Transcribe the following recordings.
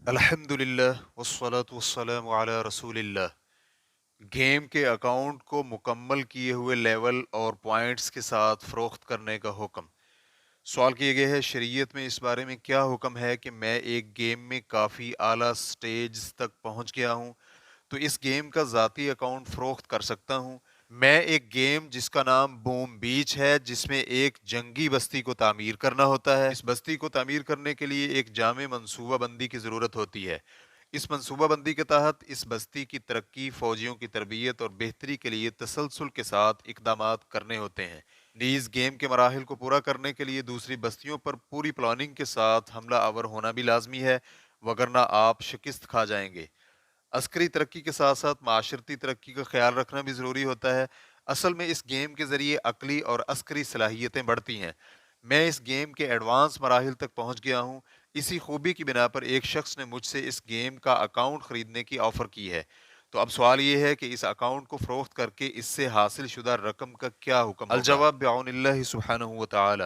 الحمدللہ والصلاة والسلام علی رسول اللہ۔ گیم کے اکاؤنٹ کو مکمل کیے ہوئے لیول اور پوائنٹس کے ساتھ فروخت کرنے کا حکم۔ سوال کیا گیا ہے شریعت میں اس بارے میں کیا حکم ہے کہ میں ایک گیم میں کافی اعلیٰ سٹیج تک پہنچ گیا ہوں تو اس گیم کا ذاتی اکاؤنٹ فروخت کر سکتا ہوں۔ میں ایک گیم جس کا نام بوم بیچ ہے، جس میں ایک جنگی بستی کو تعمیر کرنا ہوتا ہے۔ اس بستی کو تعمیر کرنے کے لیے ایک جامع منصوبہ بندی کی ضرورت ہوتی ہے۔ اس منصوبہ بندی کے تحت اس بستی کی ترقی، فوجیوں کی تربیت اور بہتری کے لیے تسلسل کے ساتھ اقدامات کرنے ہوتے ہیں۔ نیز گیم کے مراحل کو پورا کرنے کے لیے دوسری بستیوں پر پوری پلاننگ کے ساتھ حملہ آور ہونا بھی لازمی ہے، وگرنہ آپ شکست کھا جائیں گے۔ عسکری ترقی کے ساتھ ساتھ معاشرتی ترقی کا خیال رکھنا بھی ضروری ہوتا ہے۔ اصل میں اس گیم کے ذریعے عقلی اور عسکری صلاحیتیں بڑھتی ہیں۔ میں اس گیم کے ایڈوانس مراحل تک پہنچ گیا ہوں۔ اسی خوبی کی بنا پر ایک شخص نے مجھ سے اس گیم کا اکاؤنٹ خریدنے کی آفر کی ہے۔ تو اب سوال یہ ہے کہ اس اکاؤنٹ کو فروخت کر کے اس سے حاصل شدہ رقم کا کیا حکم ہوگا؟ الجواب بعون اللہ سبحانہ و تعالی۔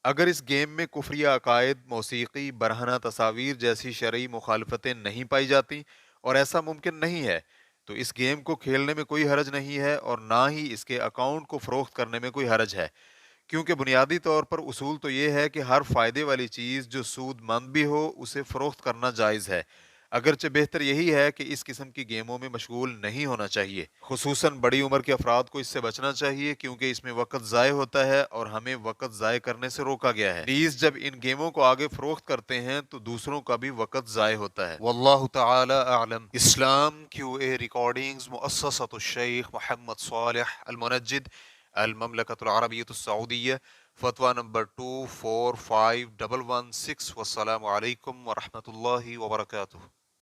اگر اس گیم میں کفریہ عقائد، موسیقی، برہنہ تصاویر جیسی شرعی مخالفتیں نہیں پائی جاتی، اور ایسا ممکن نہیں ہے، تو اس گیم کو کھیلنے میں کوئی حرج نہیں ہے، اور نہ ہی اس کے اکاؤنٹ کو فروخت کرنے میں کوئی حرج ہے، کیونکہ بنیادی طور پر اصول تو یہ ہے کہ ہر فائدے والی چیز جو سود مند بھی ہو اسے فروخت کرنا جائز ہے، اگرچہ بہتر یہی ہے کہ اس قسم کی گیموں میں مشغول نہیں ہونا چاہیے۔ خصوصاً بڑی عمر کے افراد کو اس سے بچنا چاہیے، کیونکہ اس میں وقت ضائع ہوتا ہے اور ہمیں وقت ضائع کرنے سے روکا گیا ہے۔ نیز جب ان گیموں کو آگے فروخت کرتے ہیں تو دوسروں کا بھی وقت ضائع ہوتا ہے۔ واللہ تعالی اعلم۔ اسلام کیو اے ریکارڈنگز، مؤسسۃ الشیخ محمد صالح المنجد، المملکۃ العربیۃ السعودیہ، فتویٰ نمبر 245116۔ والسلام علیکم ورحمۃ اللہ وبرکاتہ۔